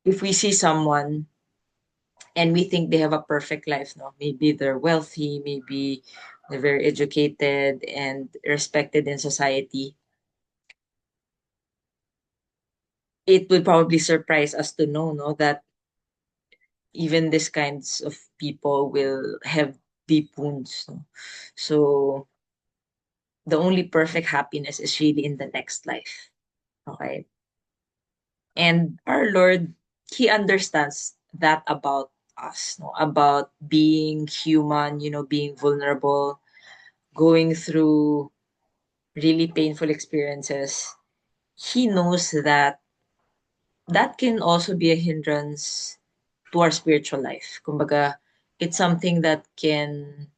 if we see someone and we think they have a perfect life, no, maybe they're wealthy, maybe they're very educated and respected in society, it would probably surprise us to know, no, that even these kinds of people will have deep wounds, no? So the only perfect happiness is really in the next life. Okay. And our Lord, He understands that about us, no? About being human, being vulnerable, going through really painful experiences. He knows that that can also be a hindrance to our spiritual life. Kumbaga, it's something that can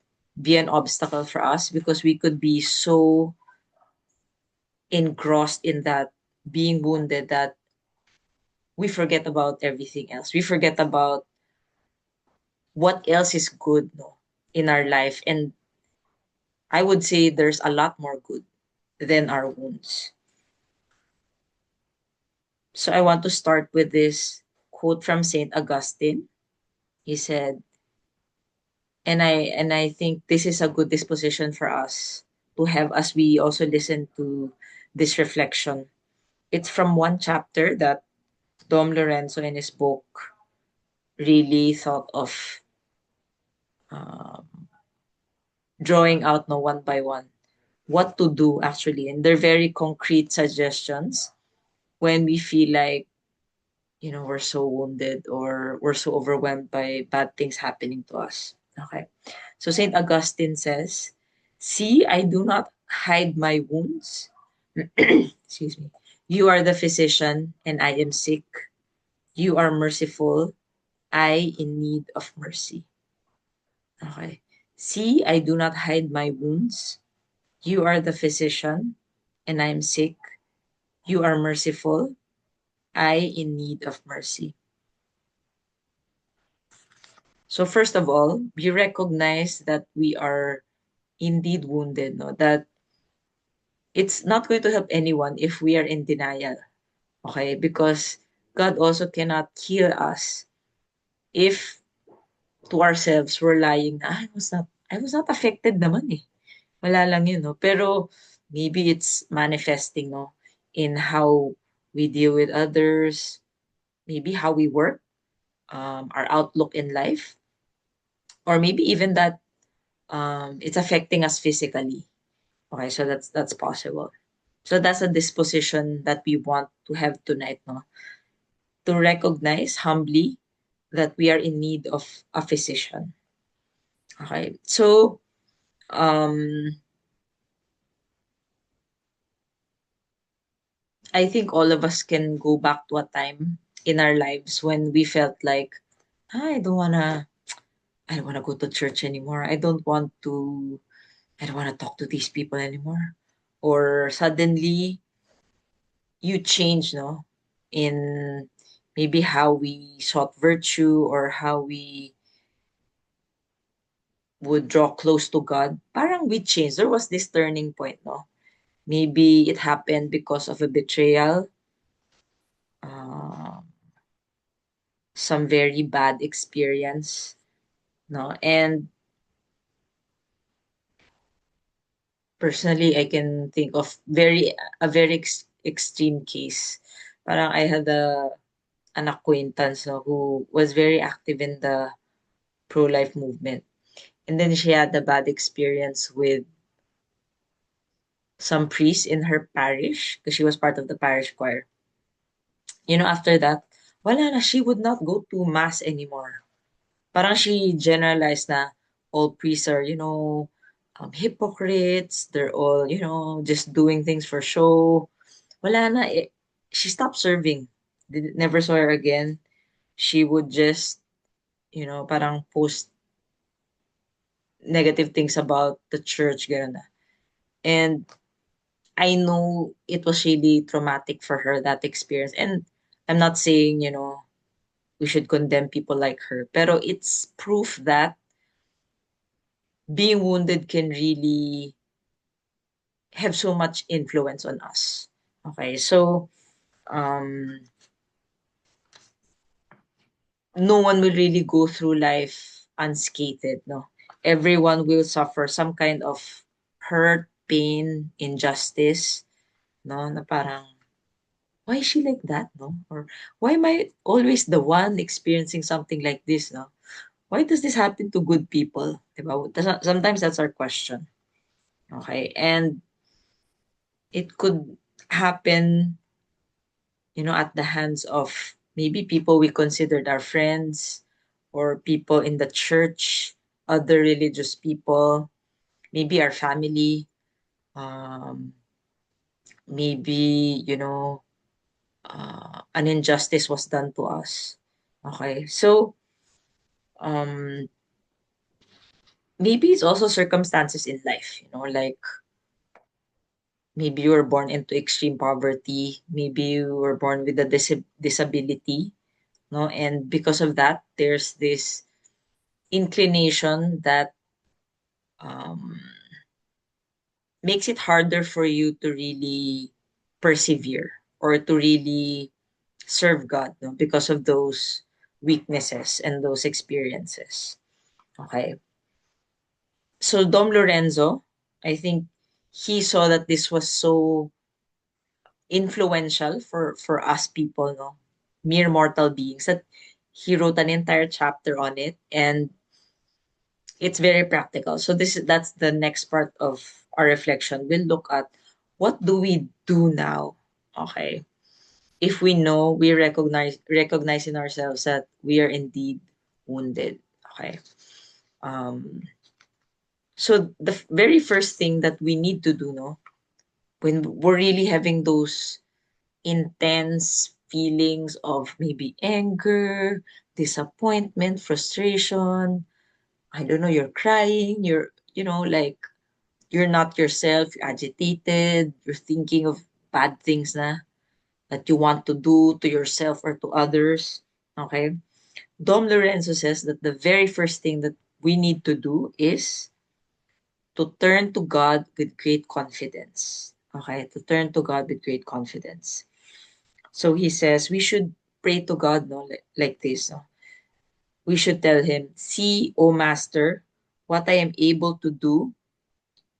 be an obstacle for us because we could be so engrossed in that being wounded that we forget about everything else. We forget about what else is good, no, in our life. And I would say there's a lot more good than our wounds. So I want to start with this quote from Saint Augustine. He said, and I think this is a good disposition for us to have as we also listen to this reflection. It's from one chapter that Dom Lorenzo in his book really thought of um, drawing out, no, one by one what to do actually, and they're very concrete suggestions when we feel like, we're so wounded or we're so overwhelmed by bad things happening to us. Okay. So St. Augustine says, "See, I do not hide my wounds." Excuse me. "You are the physician, and I am sick. You are merciful, I in need of mercy." Okay. "See, I do not hide my wounds. You are the physician, and I am sick. You are merciful, I in need of mercy." So first of all, we recognize that we are indeed wounded, no? That it's not going to help anyone if we are in denial. Okay? Because God also cannot heal us if to ourselves we're lying na, I was not affected naman eh. Wala lang yun, no? Pero maybe it's manifesting, no, in how we deal with others, maybe how we work, our outlook in life, or maybe even that it's affecting us physically. Okay, so that's possible. So that's a disposition that we want to have tonight, no? To recognize humbly that we are in need of a physician. Okay. So um I think all of us can go back to a time in our lives when we felt like, "Ah, I don't wanna go to church anymore. I don't wanna talk to these people anymore." Or suddenly you change, no, in maybe how we sought virtue or how we would draw close to God. Parang we changed. There was this turning point, no? Maybe it happened because of a betrayal, uh, some very bad experience, no? And personally, I can think of a very extreme case. Parang I had an acquaintance, no, who was very active in the pro-life movement. And then she had a bad experience with some priest in her parish because she was part of the parish choir. After that, wala na, she would not go to mass anymore. Parang she generalized na all priests are, hypocrites. They're all, just doing things for show. Wala na. She stopped serving. Never saw her again. She would just, parang post negative things about the church, gano'n na. And I know it was really traumatic for her, that experience. And I'm not saying, we should condemn people like her. Pero it's proof that being wounded can really have so much influence on us. Okay, so um, no one will really go through life unscathed, no? Everyone will suffer some kind of hurt, pain, injustice, no? Na parang, why is she like that, no? Or why am I always the one experiencing something like this, no? Why does this happen to good people? Diba? Sometimes that's our question. Okay. And it could happen, at the hands of maybe people we considered our friends or people in the church, other religious people, maybe our family, um, maybe, an injustice was done to us. Okay. So, um, maybe it's also circumstances in life, like maybe you were born into extreme poverty, maybe you were born with a disability, no? And because of that, there's this inclination that um, makes it harder for you to really persevere or to really serve God, no? Because of those weaknesses and those experiences. Okay. So Dom Lorenzo, I think he saw that this was so influential for us people, no? Mere mortal beings, that he wrote an entire chapter on it, and it's very practical. So that's the next part of our reflection. We'll look at what do we do now, okay? If we know, we recognize in ourselves that we are indeed wounded, okay? Um, so the very first thing that we need to do, no, when we're really having those intense feelings of maybe anger, disappointment, frustration, I don't know, you're crying, like you're not yourself, you're agitated, you're thinking of bad things na that you want to do to yourself or to others. Okay? Dom Lorenzo says that the very first thing that we need to do is to turn to God with great confidence. Okay? To turn to God with great confidence. So he says we should pray to God, no, like this. No? We should tell him, "See, O Master, what I am able to do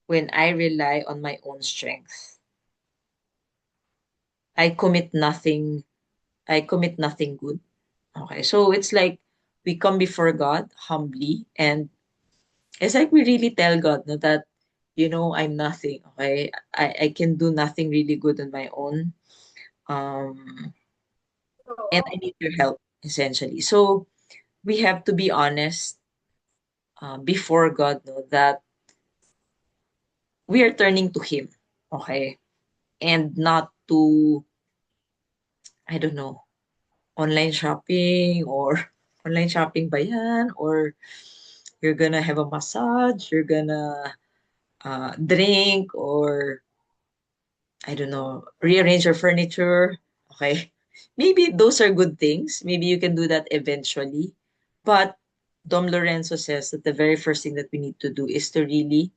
when I rely on my own strength. I commit nothing, I commit nothing good." Okay, so it's like we come before God humbly, and it's like we really tell God, no, that, I'm nothing, okay? I can do nothing really good on my own. Um, and I need your help, essentially. So we have to be honest before God, no, that we are turning to Him, okay? And not to, I don't know, online shopping or online shopping ba yan? Or you're gonna have a massage, you're gonna drink, or I don't know, rearrange your furniture. Okay. Maybe those are good things. Maybe you can do that eventually. But Dom Lorenzo says that the very first thing that we need to do is to really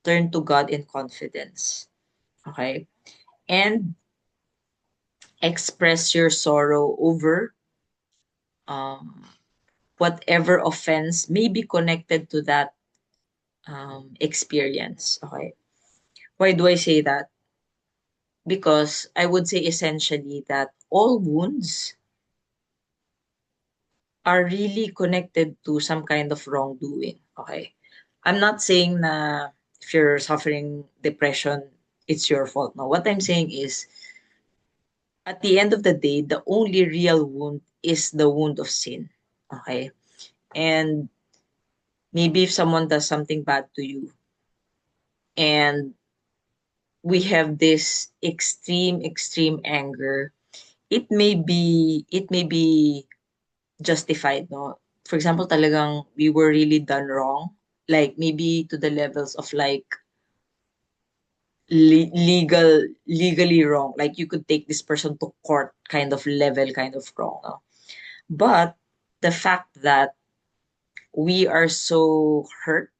turn to God in confidence. Okay. And express your sorrow over um, whatever offense may be connected to that experience. Okay. Why do I say that? Because I would say essentially that all wounds are really connected to some kind of wrongdoing. Okay. I'm not saying na if you're suffering depression, it's your fault. No. What I'm saying is at the end of the day, the only real wound is the wound of sin. Okay. And maybe if someone does something bad to you and we have this extreme anger, it may be justified, no? For example, talagang we were really done wrong, like maybe to the levels of like legally wrong, like you could take this person to court kind of level, kind of wrong, no? But the fact that we are so hurt,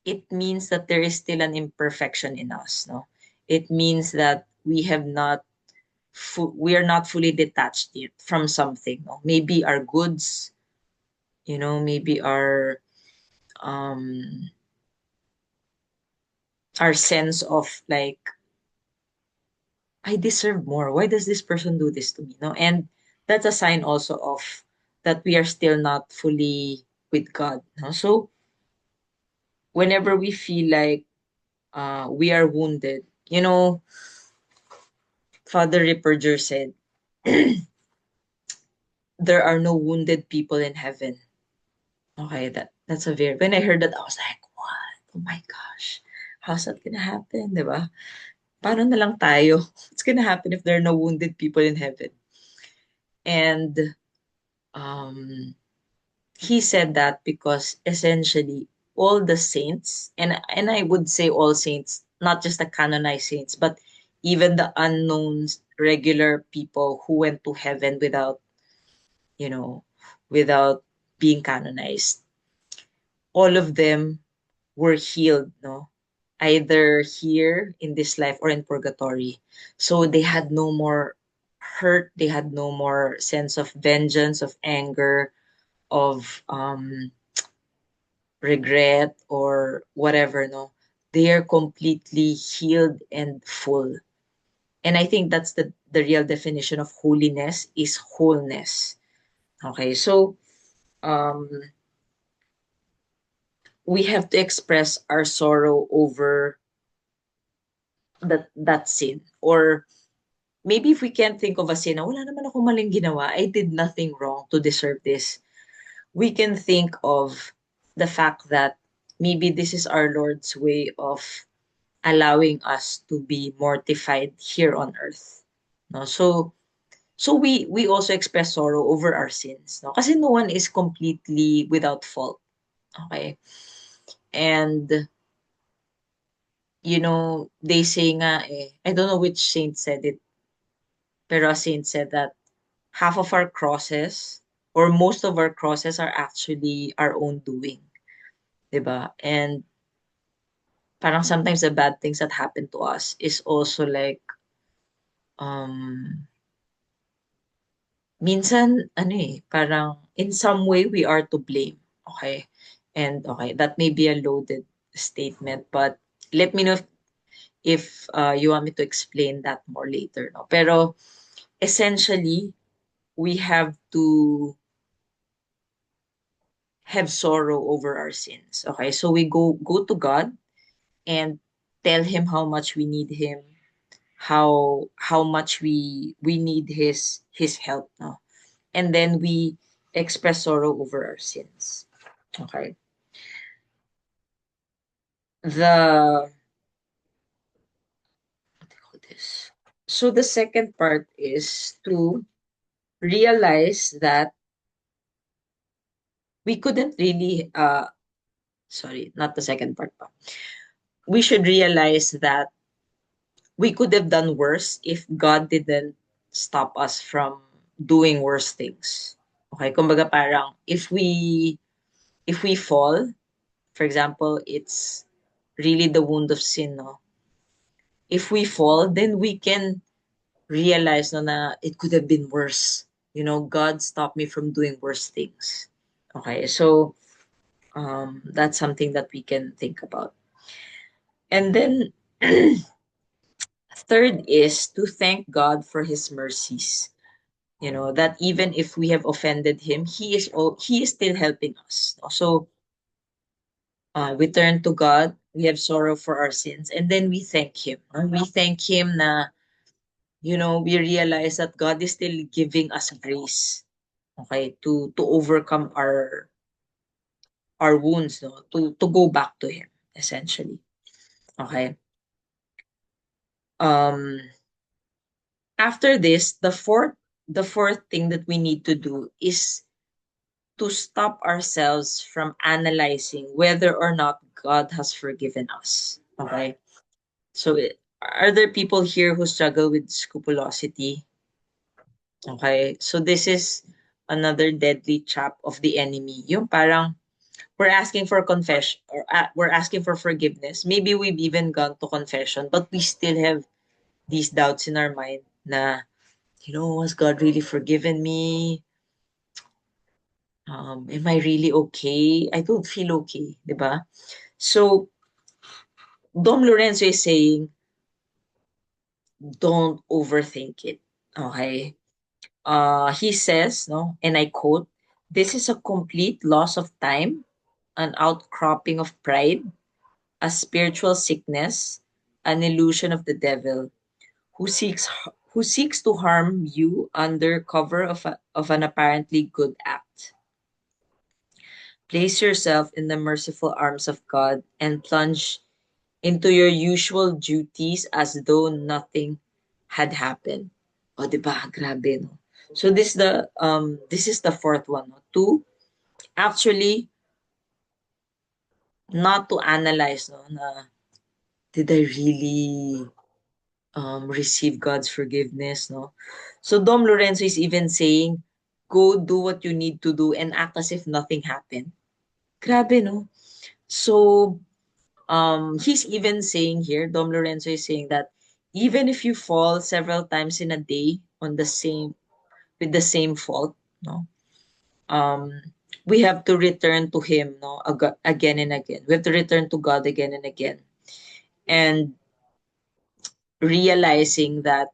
it means that there is still an imperfection in us, no? It means that we are not fully detached yet from something, no? Maybe our goods, maybe our sense of like, I deserve more. Why does this person do this to me? No, and that's a sign also of that we are still not fully with God. No? So whenever we feel like we are wounded, Father Ripperger said, there are no wounded people in heaven. Okay, that's a very, when I heard that, I was like, what? Oh my gosh. How's that gonna happen? Diba? Paano na lang tayo? What's gonna happen if there are no wounded people in heaven? And um, he said that because essentially all the saints, and I would say all saints, not just the canonized saints, but even the unknown regular people who went to heaven you know, without being canonized, all of them were healed, no? Either here in this life or in purgatory. So they had no more hurt, they had no more sense of vengeance, of anger, of regret or whatever, no? They are completely healed and full. And I think that's the real definition of holiness is wholeness. Okay, so um we have to express our sorrow over that sin, or maybe if we can't think of a sin, wala naman ako maling ginawa, I did nothing wrong to deserve this. We can think of the fact that maybe this is our Lord's way of allowing us to be mortified here on earth. No? So we also express sorrow over our sins. No? Kasi no one is completely without fault. Okay? And they say nga I don't know which saint said it, pero a saint said that half of our crosses or most of our crosses are actually our own doing, 'di ba? And parang sometimes the bad things that happen to us is also like um minsan ano parang in some way we are to blame, okay? And okay, that may be a loaded statement, but let me know if you want me to explain that more later, no? Pero essentially, we have to have sorrow over our sins. Okay, so we go to God and tell him how much we need him, how much we need his help, no? And then we express sorrow over our sins. Okay. The what do you call this? So the second part is to realize that we couldn't really sorry, not the second part pa. We should realize that we could have done worse if God didn't stop us from doing worse things. Okay, kumbaga parang if we fall, for example, it's really the wound of sin, no? If we fall, then we can realize no na it could have been worse. God stopped me from doing worse things. Okay, so that's something that we can think about. And then third is to thank God for his mercies. That even if we have offended him, he is still helping us. So we turn to God, we have sorrow for our sins, and then we thank him. We thank him na, we realize that God is still giving us grace, okay, to overcome our wounds, no, to go back to him, essentially. Okay. Um After this, the fourth thing that we need to do is to stop ourselves from analyzing whether or not God has forgiven us. Okay? So, are there people here who struggle with scrupulosity? Okay? So, this is another deadly trap of the enemy. Yung parang we're asking for confession, or we're asking for forgiveness. Maybe we've even gone to confession, but we still have these doubts in our mind na, has God really forgiven me? Am I really okay? I don't feel okay, 'di ba? So, Dom Lorenzo is saying, don't overthink it. Okay? He says, no, and I quote, this is a complete loss of time, an outcropping of pride, a spiritual sickness, an illusion of the devil who seeks to harm you under cover of an apparently good act. Place yourself in the merciful arms of God and plunge into your usual duties as though nothing had happened. O, di ba? Grabe, no? So this is the fourth one, no? To actually not to analyze, no, na did I really receive God's forgiveness, no? So Dom Lorenzo is even saying, go do what you need to do and act as if nothing happened. Grabe, no? So he's even saying here, Dom Lorenzo is saying that even if you fall several times in a day on the same with the same fault, no, um, we have to return to Him, no, again and again. We have to return to God again and again, and realizing that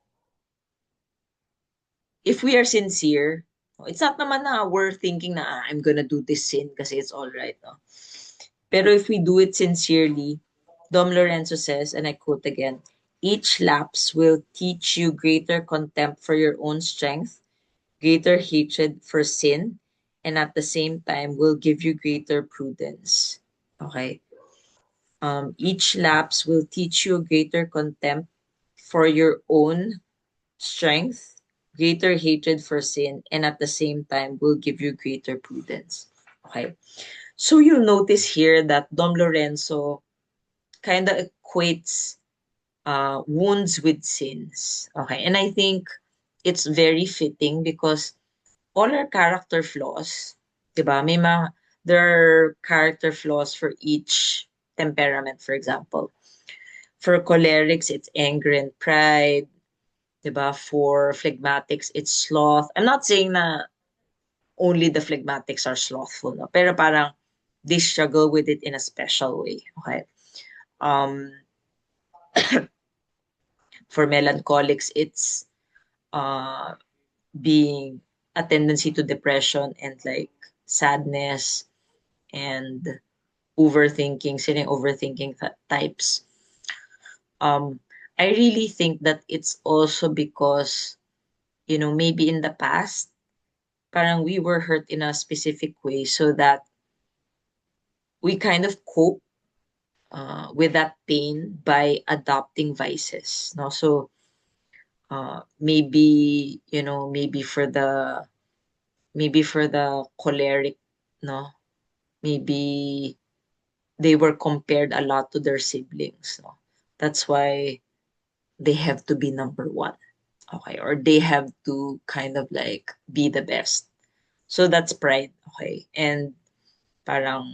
if we are sincere, no, it's not naman na we're thinking na I'm gonna do this sin kasi it's all right, no. Pero if we do it sincerely, Dom Lorenzo says, and I quote again, each lapse will teach you greater contempt for your own strength, greater hatred for sin, and at the same time will give you greater prudence. Okay? Each lapse will teach you greater contempt for your own strength, greater hatred for sin, and at the same time will give you greater prudence. Okay? So you notice here that Dom Lorenzo kind of equates wounds with sins. Okay, and I think it's very fitting because all our character flaws, 'di ba? There are character flaws for each temperament, for example. For cholerics, it's anger and pride, 'di ba? For phlegmatics, it's sloth. I'm not saying na only the phlegmatics are slothful, no? Pero parang they struggle with it in a special way. Okay. Um, for melancholics, it's uh, being a tendency to depression and like sadness and overthinking, sitting overthinking types. Um, I really think that it's also because, maybe in the past, parang we were hurt in a specific way so that we kind of cope with that pain by adopting vices. No, so maybe maybe for the choleric, no, maybe they were compared a lot to their siblings, no. That's why they have to be number one, okay, or they have to kind of like be the best. So that's pride, okay, and parang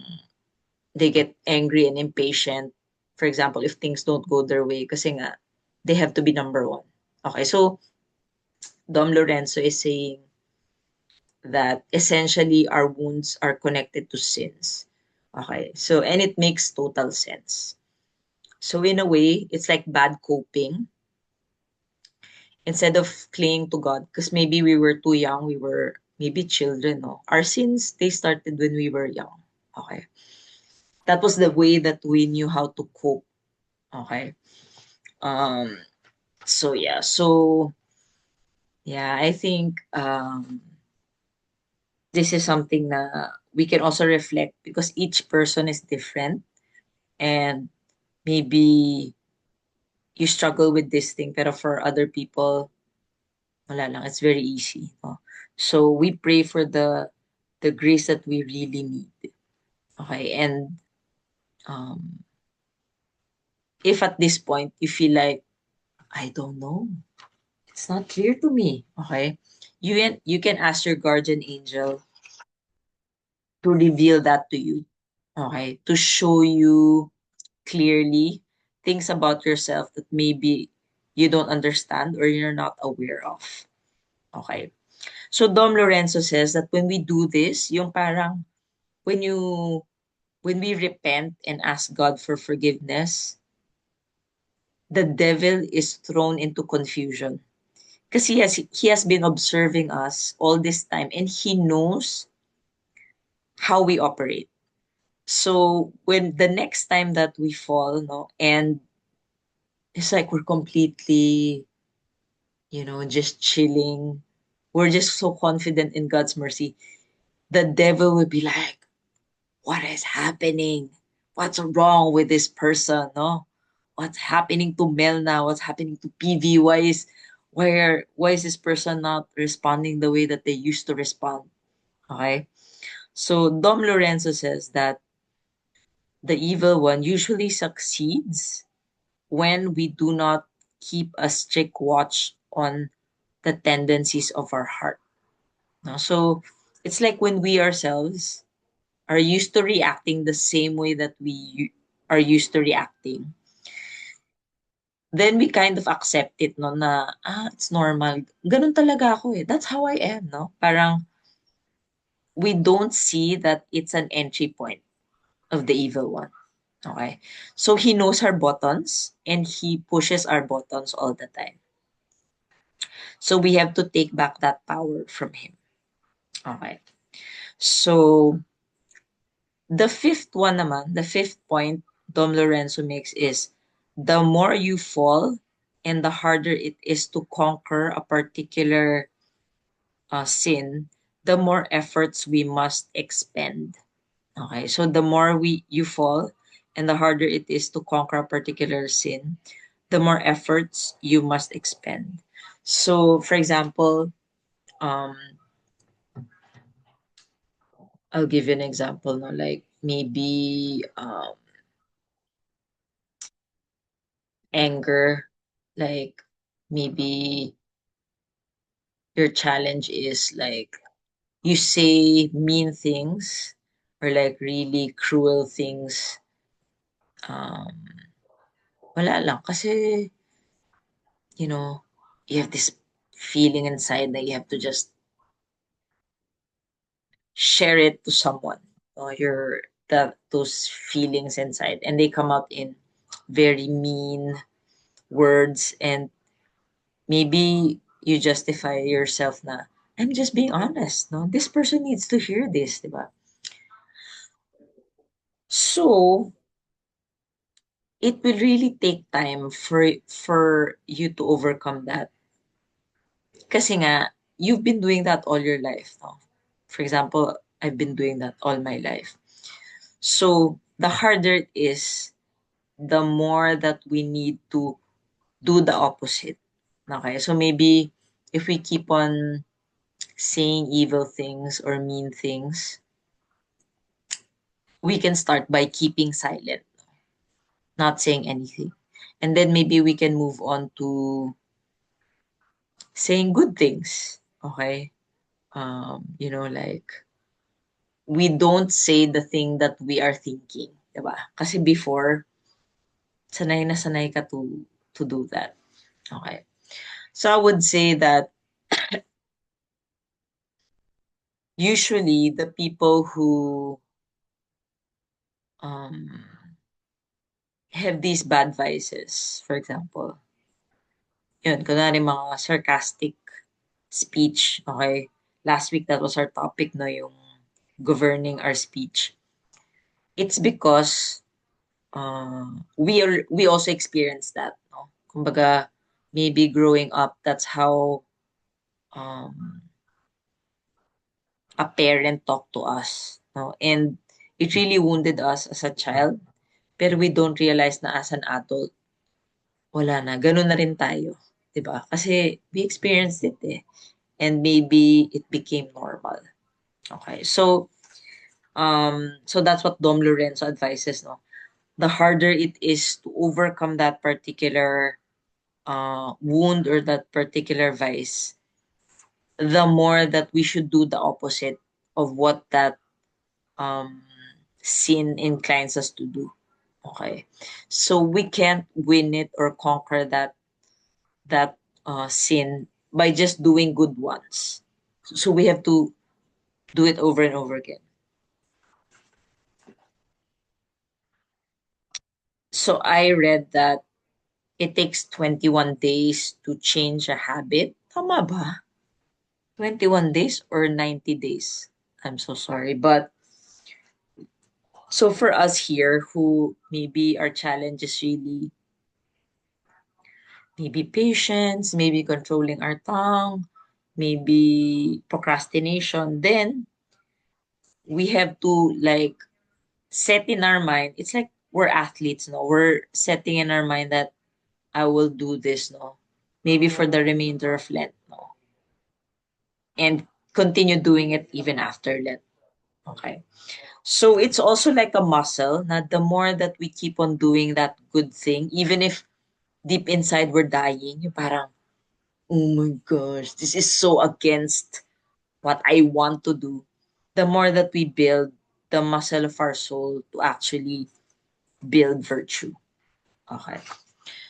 they get angry and impatient. For example, if things don't go their way, kasi nga they have to be number one. Okay, so Dom Lorenzo is saying that essentially our wounds are connected to sins. Okay, so and it makes total sense. So in a way, it's like bad coping instead of clinging to God, because maybe we were too young, we were maybe children, no? Our sins, they started when we were young. Okay. That was the way that we knew how to cope. Okay. Um, so yeah, so yeah, I think this is something na we can also reflect because each person is different and maybe you struggle with this thing pero for other people wala lang, it's very easy, no? So we pray for the grace that we really need. Okay, and um if at this point you feel like I don't know, it's not clear to me, okay? You can ask your guardian angel to reveal that to you, okay? To show you clearly things about yourself that maybe you don't understand or you're not aware of. Okay. So Dom Lorenzo says that when we do this, yung parang when you when we repent and ask God for forgiveness, the devil is thrown into confusion. Because he has been observing us all this time and he knows how we operate. So when the next time that we fall, no, and it's like we're completely, just chilling. We're just so confident in God's mercy. The devil will be like, what is happening? What's wrong with this person? No? What's happening to Mel now? What's happening to PV? Why is this person not responding the way that they used to respond? Okay. So Dom Lorenzo says that the evil one usually succeeds when we do not keep a strict watch on the tendencies of our heart. No? So it's like when we ourselves are used to reacting the same way that we are used to reacting, then we kind of accept it, no, na, it's normal. Ganun talaga ako eh. That's how I am, no? Parang we don't see that it's an entry point of the evil one. Okay? So he knows our buttons and he pushes our buttons all the time. So we have to take back that power from him. Okay. So the fifth point Dom Lorenzo makes is the more you fall and the harder it is to conquer a particular sin, the more efforts we must expend. Okay, so the more you fall and the harder it is to conquer a particular sin, the more efforts you must expend. So, for example, um, I'll give you an example. No, like maybe anger, like maybe your challenge is like you say mean things or like really cruel things. Um, wala lang kasi you know you have this feeling inside that you have to just share it to someone. Your that those feelings inside, and they come out in very mean words, and maybe you justify yourself na, I'm just being honest, no? This person needs to hear this, diba? So, it will really take time for you to overcome that. Kasi nga, you've been doing that all your life, no? For example, I've been doing that all my life. So, the harder it is, the more that we need to do the opposite. Okay? So maybe if we keep on saying evil things or mean things, we can start by keeping silent, not saying anything. And then maybe we can move on to saying good things. Okay? Like we don't say the thing that we are thinking. Diba? Kasi before, sanay ka to do that. Okay. So I would say that usually the people who um, have these bad vices, for example, yun, kunwari mga sarcastic speech, okay? Last week, that was our topic, no, yung governing our speech. It's because we also experienced that, no? Kumbaga, maybe growing up, that's how um, a parent talked to us, no? And it really wounded us as a child, pero we don't realize na as an adult, wala na, ganun na rin tayo. 'Di ba? Kasi we experienced it eh. And maybe it became normal. Okay. So that's what Dom Lorenzo advises, no? The harder it is to overcome that particular wound or that particular vice, the more that we should do the opposite of what that um, sin inclines us to do. Okay. So we can't win it or conquer that sin by just doing good ones. So we have to do it over and over again. So I read that it takes 21 days to change a habit. Tama ba? 21 days or 90 days? I'm so sorry. But so for us here who maybe our challenge is really maybe patience, maybe controlling our tongue, maybe procrastination, then we have to like set in our mind. It's like we're athletes, no? We're setting in our mind that I will do this, no? Maybe for the remainder of Lent, no? And continue doing it even after Lent. Okay. So it's also like a muscle. That the more that we keep on doing that good thing, even if deep inside we're dying, yung parang, oh my gosh, this is so against what I want to do. The more that we build the muscle of our soul to actually build virtue. Okay.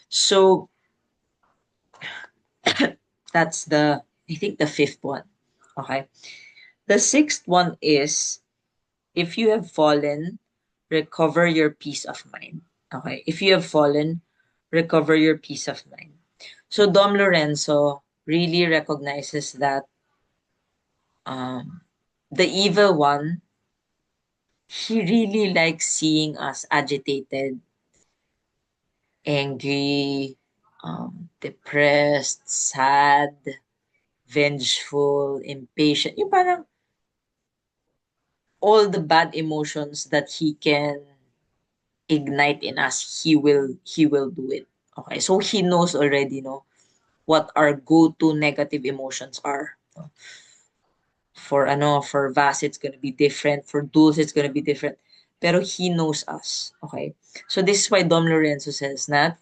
So that's I think the fifth one. Okay. The sixth one is if you have fallen, recover your peace of mind. Okay. If you have fallen, recover your peace of mind. So Dom Lorenzo really recognizes that um, the evil one, he really likes seeing us agitated, angry, depressed, sad, vengeful, impatient. Yung parang all the bad emotions that he can ignite in us, he will do it. Okay, so he knows already, no, what our go-to negative emotions are. No? For Vas, it's gonna be different. For Dulce, it's gonna be different. Pero he knows us. Okay, so this is why Dom Lorenzo says that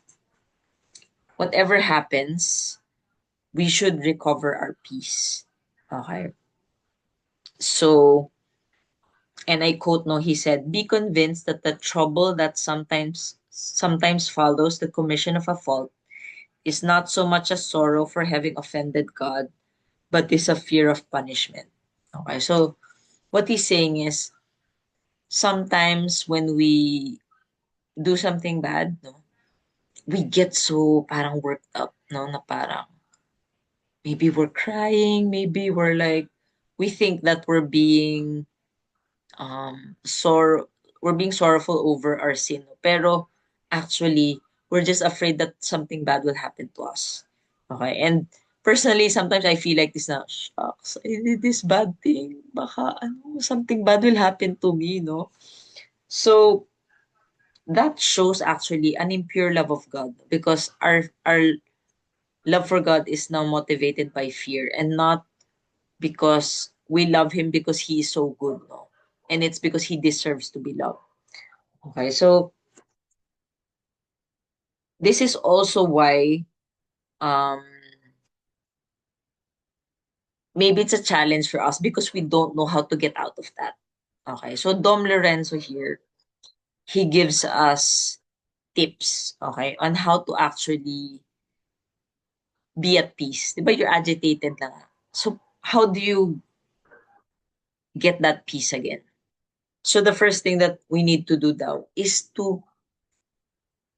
whatever happens, we should recover our peace. Okay, so and I quote, no, he said, "Be convinced that the trouble that sometimes follows the commission of a fault is not so much a sorrow for having offended God, but is a fear of punishment." Okay, so what he's saying is sometimes when we do something bad, no, we get so parang worked up, no, na parang maybe we're crying, maybe we're like we think that we're being sorrowful over our sin. Pero actually, we're just afraid that something bad will happen to us. Okay? And personally, sometimes I feel like this na, shucks, I did this bad thing. Baka something bad will happen to me, no? So that shows actually an impure love of God because our love for God is now motivated by fear and not because we love him because he is so good, no? And it's because he deserves to be loved. Okay, so this is also why um maybe it's a challenge for us because we don't know how to get out of that. Okay, so Dom Lorenzo here, he gives us tips, okay, on how to actually be at peace. Diba you're agitated na nga. So how do you get that peace again? So the first thing that we need to do now is to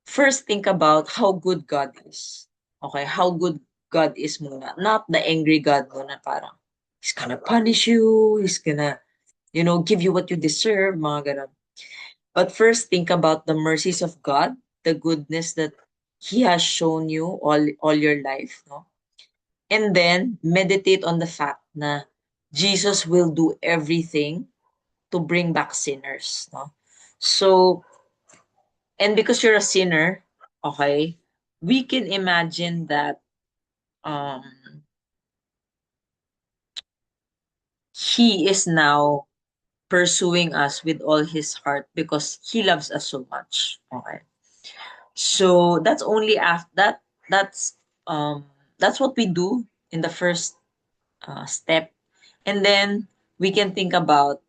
first think about how good God is. Okay, how good God is muna. Not the angry God muna parang, He's gonna punish you, He's gonna, give you what you deserve, mga ganun. But first, think about the mercies of God, the goodness that He has shown you all your life, no? And then, meditate on the fact na Jesus will do everything to bring back sinners, no? So, and because you're a sinner, okay, we can imagine that um he is now pursuing us with all his heart because he loves us so much. Okay. So that's only after that's um that's what we do in the first step. And then we can think about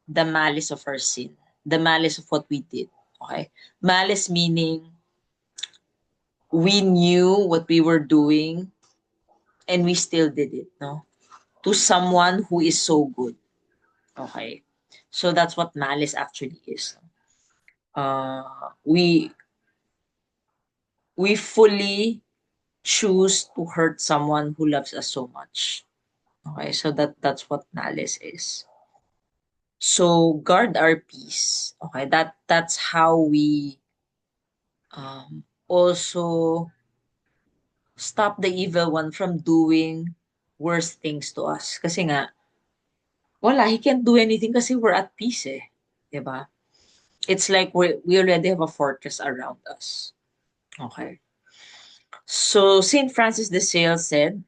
the malice of our sin, the malice of what we did. Okay. Malice meaning we knew what we were doing and we still did it, no? to someone who is so good. Okay. So that's what malice actually is. We fully choose to hurt someone who loves us so much. Okay, so that's what malice is. So guard our peace. Okay, that's how we also stop the evil one from doing worse things to us. Kasi nga, wala, he can't do anything kasi we're at peace eh. 'Di ba? It's like we already have a fortress around us. Okay. So Saint Francis de Sales said,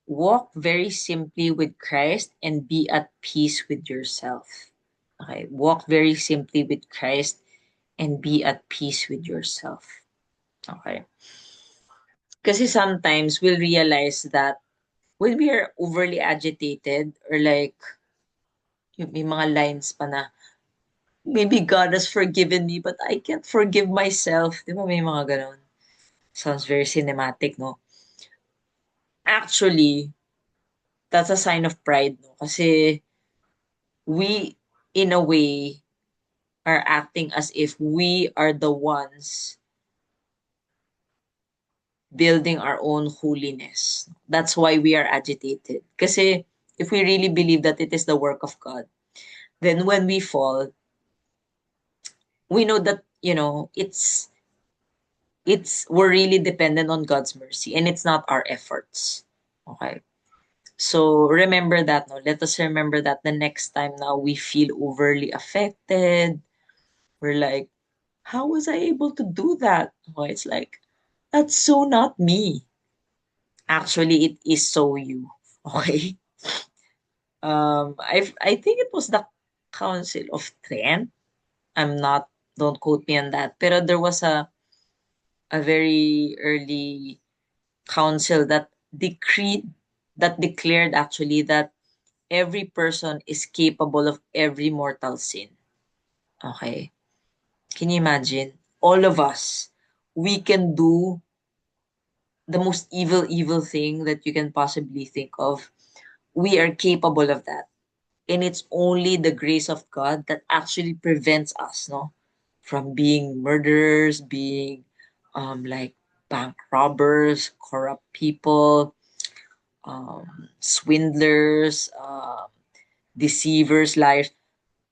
walk very simply with Christ and be at peace with yourself. Okay. Walk very simply with Christ and be at peace with yourself. Okay. Kasi sometimes we'll realize that when we are overly agitated or like yung may mga lines pa na maybe God has forgiven me but I can't forgive myself. Di ba may mga ganon? Sounds very cinematic, no? Actually, that's a sign of pride, no? Kasi we, in a way, are acting as if we are the ones building our own holiness. That's why we are agitated. Kasi if we really believe that it is the work of God, then when we fall, we know that, it's we're really dependent on God's mercy and it's not our efforts. Okay. So remember that, no? Let us remember that the next time now we feel overly affected, we're like, how was I able to do that? Oh, it's like, that's so not me. Actually, it is so you. Okay. I think it was the Council of Trent. I'm not, don't quote me on that. Pero there was a very early council that decreed, that declared actually that every person is capable of every mortal sin. Okay. Can you imagine? All of us, we can do the most evil thing that you can possibly think of. We are capable of that. And it's only the grace of God that actually prevents us, no? From being murderers, being like bank robbers, corrupt people, swindlers, deceivers, liars,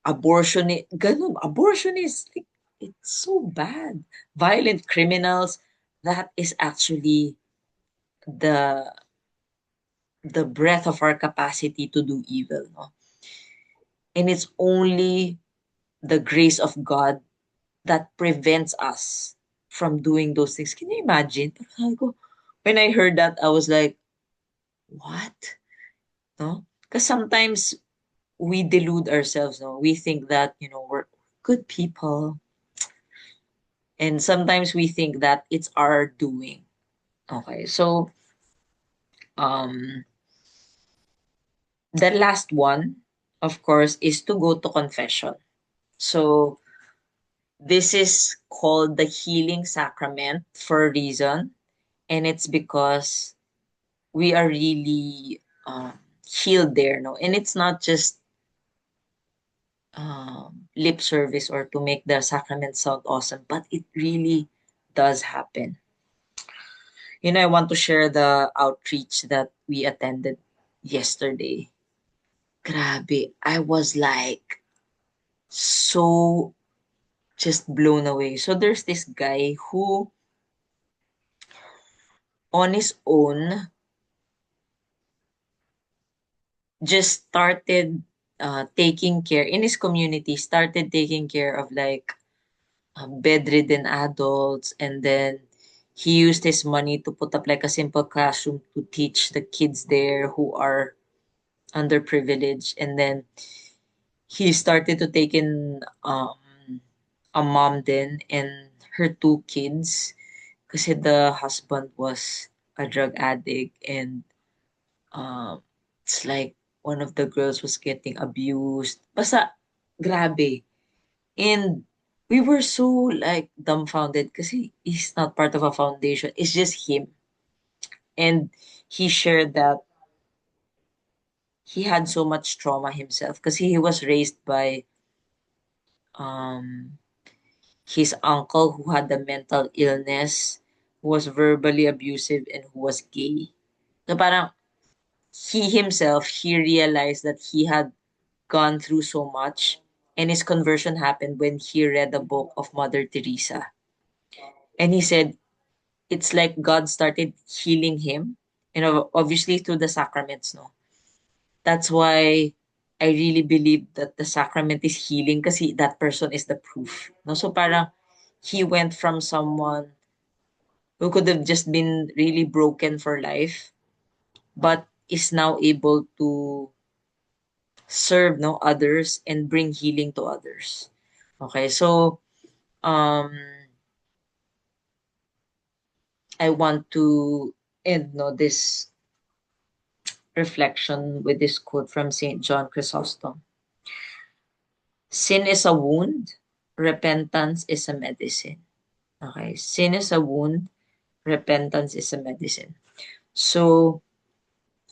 abortion is like, it's so bad. Violent criminals, that is actually the the breadth of our capacity to do evil, no? And it's only the grace of God that prevents us from doing those things. Can you imagine? When I heard that, I was like, what? No? Because sometimes we delude ourselves, no? We think that, we're good people. And sometimes we think that it's our doing. Okay, so um the last one, of course, is to go to confession. So this is called the healing sacrament for a reason, and it's because we are really healed there, no? And it's not just lip service or to make the sacrament sound awesome, but it really does happen. I want to share the outreach that we attended yesterday. Grabe, I was like so just blown away. So there's this guy who on his own just started taking care in his community, started taking care of like bedridden adults, and then he used his money to put up like a simple classroom to teach the kids there who are underprivileged, and then he started to take in a mom then and her two kids kasi the husband was a drug addict, and it's like one of the girls was getting abused. Basta, grabe. And we were so like dumbfounded kasi he's not part of a foundation. It's just him. And he shared that he had so much trauma himself because he was raised by um his uncle who had a mental illness, who was verbally abusive, and who was gay. So parang he realized that he had gone through so much, and his conversion happened when he read the book of Mother Teresa. And he said it's like God started healing him, and obviously through the sacraments, no. That's why I really believe that the sacrament is healing kasi that person is the proof. No? So parang he went from someone who could have just been really broken for life, but is now able to serve no others and bring healing to others. Okay, so um I want to end no this reflection with this quote from Saint John Chrysostom. Sin is a wound, repentance is a medicine. Okay, sin is a wound, repentance is a medicine. So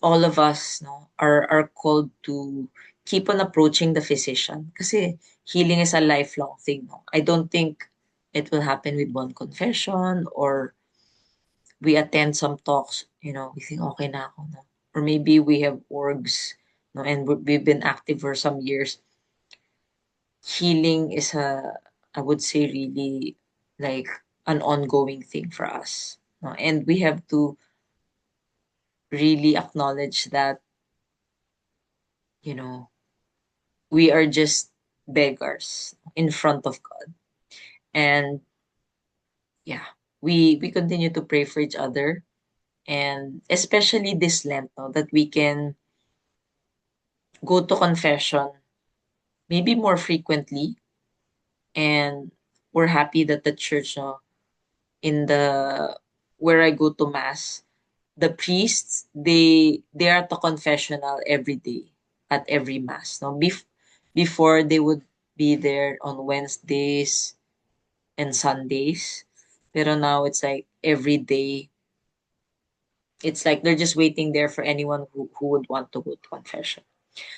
all of us no are called to keep on approaching the physician kasi healing is a lifelong thing. No? I don't think it will happen with one confession or we attend some talks, we think okay na ako. No? Or maybe we have orgs no, and we've been active for some years. Healing is I would say, really like an ongoing thing for us. No? And we have to really acknowledge that, you know, we are just beggars in front of God. And yeah, we continue to pray for each other, and especially this Lent, no, that we can go to confession maybe more frequently. And we're happy that the church, no, in the where I go to mass, the priests, they are at the confessional every day at every mass. No, before they would be there on Wednesdays and Sundays. Pero now it's like every day. It's like they're just waiting there for anyone who would want to go to confession.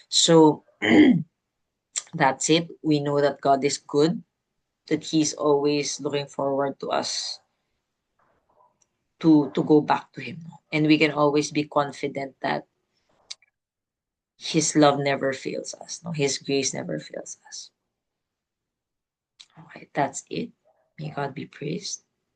So that's it. We know that God is good, that He's always looking forward to us to go back to Him. And we can always be confident that His love never fails us. No, His grace never fails us. Okay, that's it. May God be praised.